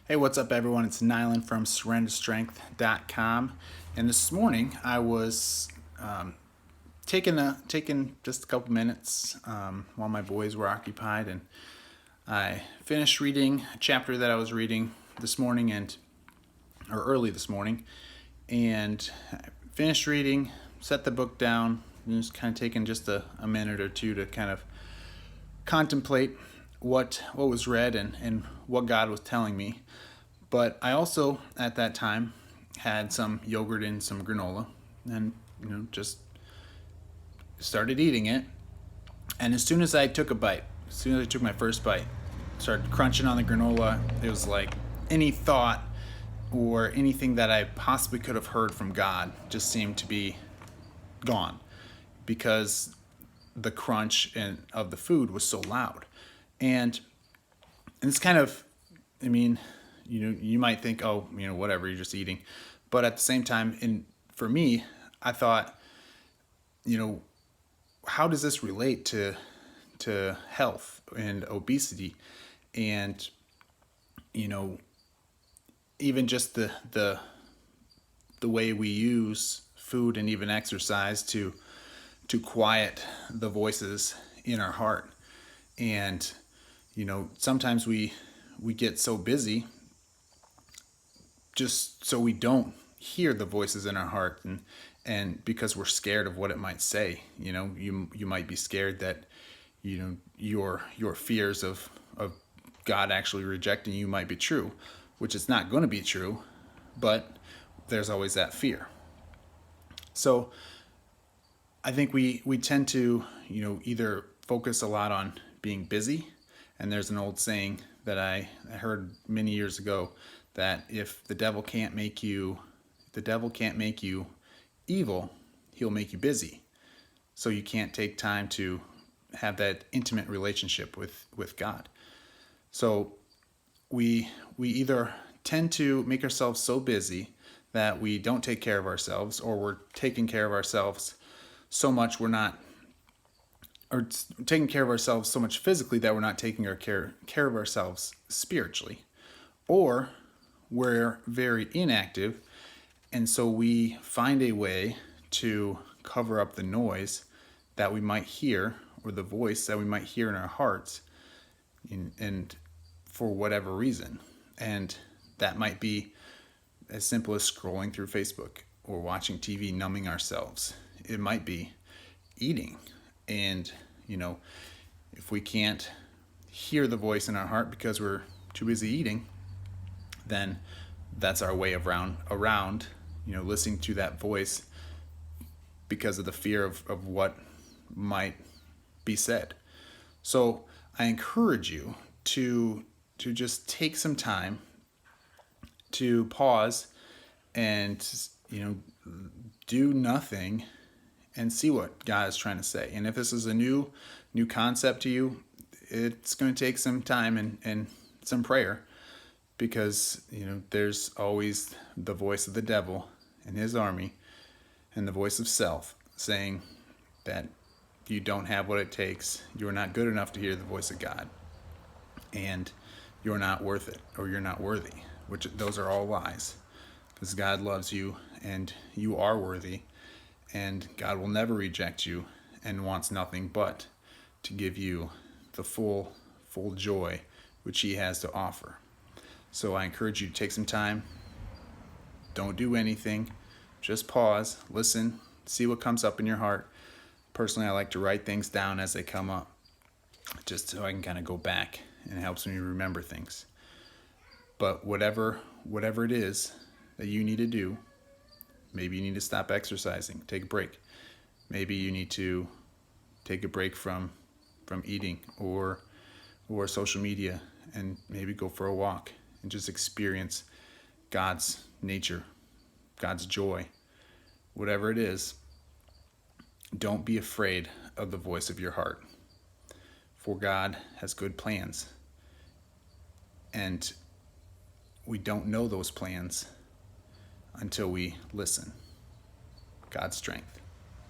Hey, what's up, everyone? It's Nylan from SurrenderStrength.com, and this morning I was taking just a couple minutes while my boys were occupied, and I finished reading a chapter that I was reading this morning or early this morning, and I finished reading, set the book down, and just kind of taking just a minute or two to kind of contemplate what was read and what God was telling me. But I also, at that time, had some yogurt and some granola, and just started eating it. And as soon as I took a bite, as soon as I took my first bite, started crunching on the granola, it was like any thought or anything that I possibly could have heard from God just seemed to be gone, because the crunch of the food was so loud. And it's kind of, I mean, you might think, oh, whatever, you're just eating. But at the same time, for me, I thought, how does this relate to health and obesity, and even just the way we use food and even exercise to quiet the voices in our heart. And sometimes we get so busy just so we don't hear the voices in our heart, and because we're scared of what it might say. You might be scared that your fears of God actually rejecting you might be true, which is not going to be true, but there's always that fear. So I think we tend to either focus a lot on being busy, and there's an old saying that I heard many years ago, that if the devil can't make you evil, he'll make you busy. So you can't take time to have that intimate relationship with God. So we either tend to make ourselves so busy that we don't take care of ourselves, or we're taking care of ourselves so much or taking care of ourselves so much physically that we're not taking care of ourselves spiritually. Or we're very inactive, and so we find a way to cover up the noise that we might hear, or the voice that we might hear in our hearts, and for whatever reason. And that might be as simple as scrolling through Facebook or watching TV, numbing ourselves. It might be eating. And if we can't hear the voice in our heart because we're too busy eating, then that's our way around listening to that voice, because of the fear of what might be said. So I encourage you to just take some time to pause and do nothing and see what God is trying to say. And if this is a new concept to you, it's going to take some time and some prayer, because there's always the voice of the devil and his army, and the voice of self saying that you don't have what it takes, you're not good enough to hear the voice of God, and you're not worth it, or you're not worthy, which those are all lies, because God loves you and you are worthy, and God will never reject you, and wants nothing but to give you the full joy which he has to offer. So I encourage you to take some time. Don't do anything. Just pause, listen, see what comes up in your heart. Personally, I like to write things down as they come up, just so I can kind of go back, and it helps me remember things. But whatever it is that you need to do, maybe you need to stop exercising, take a break. Maybe you need to take a break from eating or social media, and maybe go for a walk and just experience God's nature, God's joy. Whatever it is, don't be afraid of the voice of your heart, for God has good plans, and we don't know those plans until we listen. God's strength.